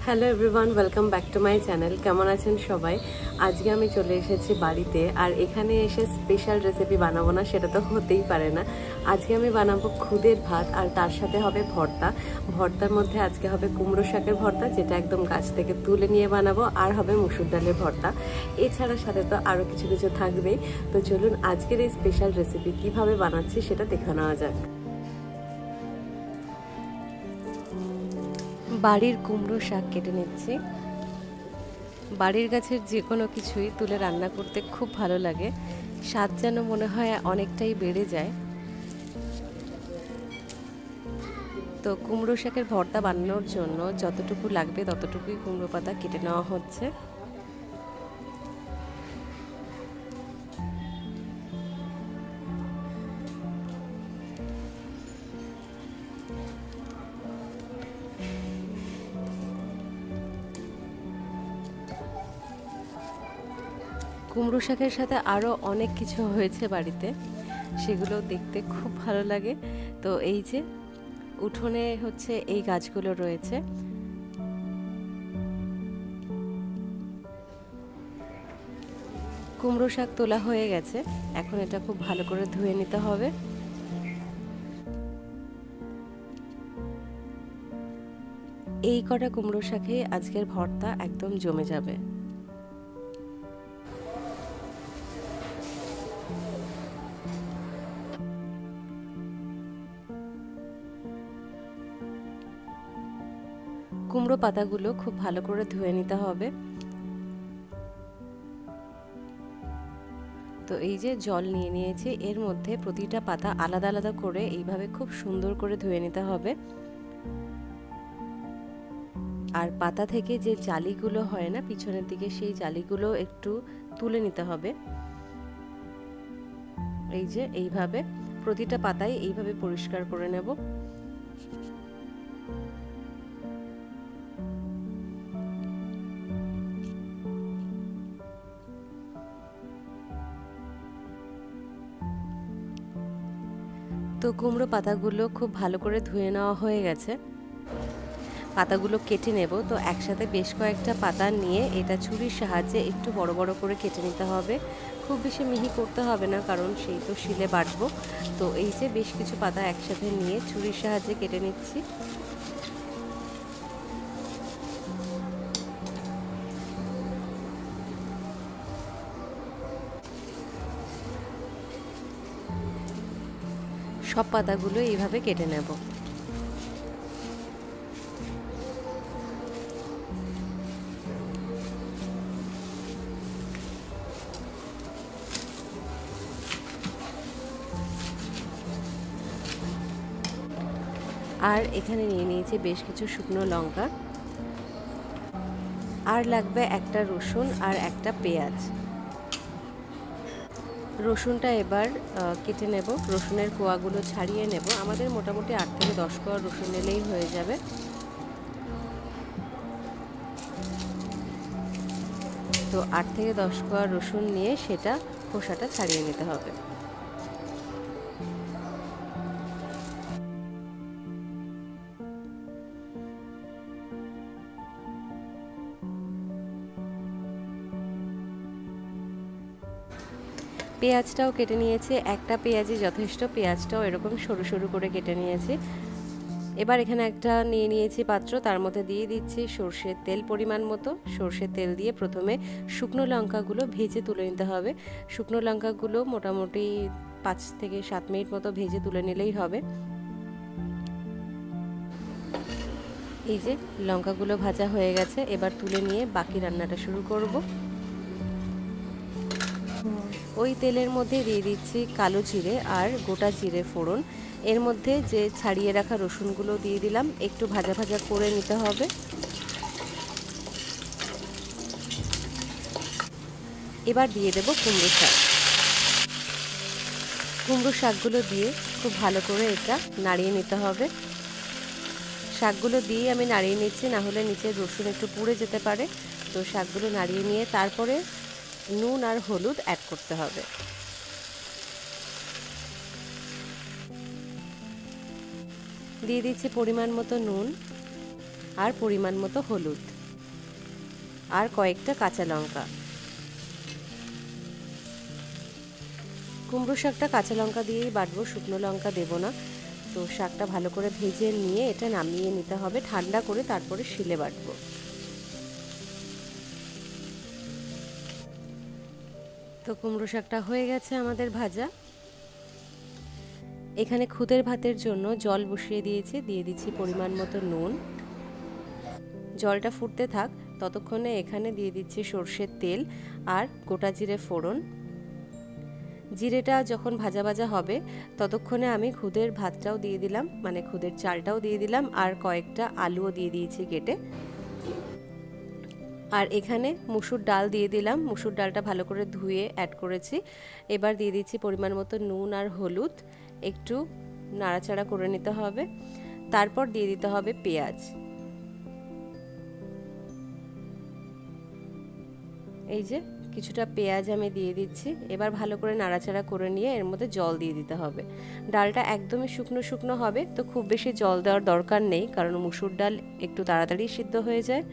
Hello everyone, welcome back to my channel. কেমন আছেন সবাই? আজকে আমি চলে এসেছি বাড়িতে, আর এখানে এসে স্পেশাল রেসিপি বানাবো না সেটা তো হতেই পারে না। আজকে আমি বানাবো খুদের ভাত, আর তার সাথে হবে ভর্তা। ভর্তার মধ্যে আজকে হবে কুমড়ো শাকের ভর্তা, যেটা একদম গাছ থেকে তুলে নিয়ে বানাবো, আর হবে মসুর ডালের ভর্তা। এছাড়া সাথে তো আরও কিছু কিছু থাকবেই। তো চলুন আজকের এই স্পেশাল রেসিপি কিভাবে বানাচ্ছি সেটা দেখে নেওয়া যাক। বাড়ির কুমড়ো শাক কেটে নিচ্ছি। বাড়ির গাছের যে কোনো কিছুই তুলে রান্না করতে খুব ভালো লাগে, স্বাদ যেন মনে হয় অনেকটাই বেড়ে যায়। তো কুমড়ো শাকের ভর্তা বানানোর জন্য যতটুকু লাগবে ততটুকুই কুমড়ো পাতা কেটে নেওয়া হচ্ছে। কুমড়ো শাকের সাথে আরও অনেক কিছু হয়েছে বাড়িতে, সেগুলো দেখতে খুব ভালো লাগে। তো এই যে উঠোনে হচ্ছে এই গাছগুলো রয়েছে। কুমড়ো শাক তোলা হয়ে গেছে, এখন এটা খুব ভালো করে ধুয়ে নিতে হবে। এই কটা কুমড়ো শাকে আজকের ভর্তা একদম জমে যাবে। কুমড়ো পাতাগুলো খুব ভালো করে ধুয়ে নিতে হবে। তো এই যে জল নিয়ে নিয়েছি, এর মধ্যে প্রতিটা পাতা আলাদা আলাদা করে এইভাবে খুব সুন্দর করে ধুয়ে নিতে হবে। আর পাতা থেকে যে জালিগুলো হয় না পিছনের দিকে, সেই জালিগুলো একটু তুলে নিতে হবে। এই যে এইভাবে প্রতিটা পাতায় এইভাবে পরিষ্কার করে নেব। তো কুমড়ো পাতাগুলো খুব ভালো করে ধুয়ে নেওয়া হয়ে গেছে। পাতাগুলো কেটে নেব। তো একসাথে বেশ কয়েকটা পাতা নিয়ে এটা ছুরির সাহায্যে একটু বড় বড় করে কেটে নিতে হবে। খুব বেশি মিহি করতে হবে না, কারণ সেই তো শিলে বাটবো। তো এই যে বেশ কিছু পাতা একসাথে নিয়ে ছুরির সাহায্যে কেটে নিচ্ছি। সব পাতাগুলো এইভাবে কেটে নেব। আর এখানে নিয়ে নিয়েছি বেশ কিছু শুকনো লঙ্কা, আর লাগবে একটা রসুন আর একটা পেঁয়াজ। রসুনটা এবার কেটে নেব, রসুনের কোয়াগুলো ছাড়িয়ে নেব। আমাদের মোটামুটি 8 থেকে 10 কোয়া রসুন নিলেই হয়ে যাবে। তো 8 থেকে 10 কোয়া রসুন নিয়ে সেটা খোসাটা ছাড়িয়ে নিতে হবে। পেঁয়াজটাও কেটে নিয়েছি, একটা পেঁয়াজই যথেষ্ট। পেঁয়াজটাও এরকম সরু সরু করে কেটে নিয়েছি। এবার এখানে একটা নিয়ে নিয়েছি পাত্র, তার মধ্যে দিয়ে দিচ্ছি সর্ষের তেল পরিমাণ মতো। সর্ষের তেল দিয়ে প্রথমে শুকনো লঙ্কাগুলো ভেজে তুলে নিতে হবে। শুকনো লঙ্কাগুলো মোটামুটি 5 থেকে 7 মিনিট মতো ভেজে তুলে নিলেই হবে। এই যে লঙ্কাগুলো ভাজা হয়ে গেছে, এবার তুলে নিয়ে বাকি রান্নাটা শুরু করব। ওই তেলের মধ্যে দিয়ে দিচ্ছি কালো জিরে আর গোটা জিরে ফোড়ন। এর মধ্যে যে ছাড়িয়ে রাখা রসুনগুলো দিয়ে দিলাম, একটু ভাজা ভাজা করে নিতে হবে। এবার দিয়ে দেব কুমড়ো শাক। কুমড়ো শাকগুলো দিয়ে খুব ভালো করে এটা নাড়িয়ে নিতে হবে। শাকগুলো দিয়ে আমি নাড়িয়ে নিচ্ছি, না হলে নিচে রসুন একটু পুড়ে যেতে পারে। তো শাকগুলো নাড়িয়ে নিয়ে তারপরে নুন আর হলুদ অ্যাড করতে হবে। দিয়ে দিচ্ছি পরিমাণ মতো নুন আর পরিমাণ মতো হলুদ। আর কয়েকটা কাঁচা লঙ্কা। কুমড়ো শাকটা কাঁচা লঙ্কা দিয়েই বাটবো, শুকনো লঙ্কা দেব না। তো শাকটা ভালো করে ভেজে নিয়ে এটা নামিয়ে নিতে হবে, ঠান্ডা করে তারপরে শিলে বাটবো। তো কুমড়ো শাকটা হয়ে গেছে আমাদের ভাজা। এখানে খুদের ভাতের জন্য জল বসিয়ে দিয়েছি, দিয়ে দিচ্ছি পরিমাণ মতো নুন। জলটা ফুটতে থাক, ততক্ষণে এখানে দিয়ে দিচ্ছি সর্ষের তেল আর গোটা জিরে ফোড়ন। জিরেটা যখন ভাজা ভাজা হবে ততক্ষণে আমি খুদের ভাতটাও দিয়ে দিলাম, মানে খুদের চালটাও দিয়ে দিলাম, আর কয়েকটা আলুও দিয়ে দিয়েছি কেটে। আর এখানে মুসুর ডাল দিয়ে দিলাম, মুসুর ডালটা ভালো করে ধুয়ে অ্যাড করেছি। এবার দিয়ে দিচ্ছি পরিমাণ মতো নুন আর হলুদ, একটু নাড়াচাড়া করে নিতে হবে। তারপর দিয়ে দিতে হবে পেঁয়াজ। এই যে কিছুটা পেঁয়াজ আমি দিয়ে দিচ্ছি। এবার ভালো করে নাড়াচাড়া করে নিয়ে এর মধ্যে জল দিয়ে দিতে হবে। ডালটা একদমই শুকনো শুকনো হবে, তো খুব বেশি জল দেওয়ার দরকার নেই, কারণ মুসুর ডাল একটু তাড়াতাড়ি সিদ্ধ হয়ে যায়।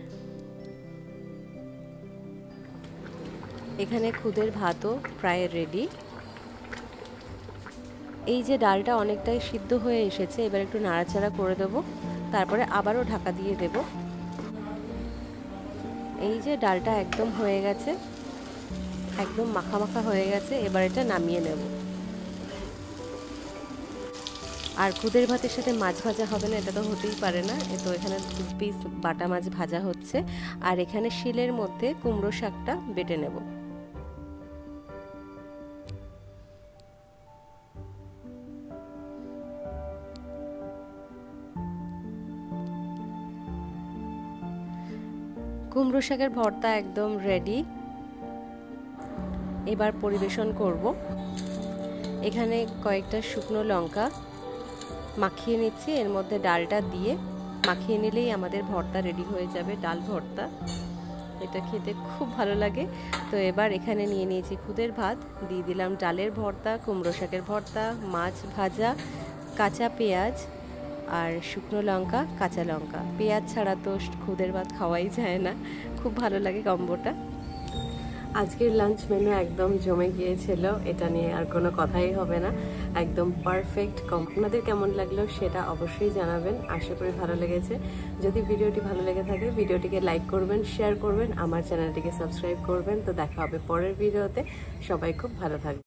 এখানে খুদের ভাতও প্রায় রেডি। এই যে ডালটা অনেকটাই সিদ্ধ হয়ে এসেছে, এবার একটু নাড়াচাড়া করে দেবো, তারপরে আবারও ঢাকা দিয়ে দেব। এই যে ডালটা একদম হয়ে গেছে, একদম মাখা মাখা হয়ে গেছে। এবার এটা নামিয়ে নেব। আর খুদের ভাতের সাথে মাছ ভাজা হবে না, এটা তো হতেই পারে না। তো এখানে 2 পিস বাটা মাছ ভাজা হচ্ছে, আর এখানে শিলের মধ্যে কুমড়ো শাকটা বেটে নেব। কুমড়ো শাকের ভর্তা একদম রেডি। এবার পরিবেশন করব। এখানে কয়েকটা শুকনো লঙ্কা মাখিয়ে নিচ্ছি, এর মধ্যে ডালটা দিয়ে মাখিয়ে নিলেই আমাদের ভর্তা রেডি হয়ে যাবে, ডাল ভর্তা। এটা খেতে খুব ভালো লাগে। তো এবার এখানে নিয়ে নিয়েছি খুদের ভাত, দিয়ে দিলাম ডালের ভর্তা, কুমড়ো শাকের ভর্তা, মাছ ভাজা, কাঁচা পেঁয়াজ আর শুকনো লঙ্কা, কাঁচা লঙ্কা। পেঁয়াজ ছাড়া তো খুদের ভাত খাওয়াই যায় না, খুব ভালো লাগে কম্বোটা। আজকের লাঞ্চ মেনু একদম জমে গিয়েছিল, এটা নিয়ে আর কোনো কথাই হবে না, একদম পারফেক্ট। আপনাদের কেমন লাগলো সেটা অবশ্যই জানাবেন, আশা করি ভালো লেগেছে। যদি ভিডিওটি ভালো লেগে থাকে ভিডিওটিকে লাইক করবেন, শেয়ার করবেন, আমার চ্যানেলটিকে সাবস্ক্রাইব করবেন। তো দেখা হবে পরের ভিডিওতে, সবাই খুব ভালো থাকবে।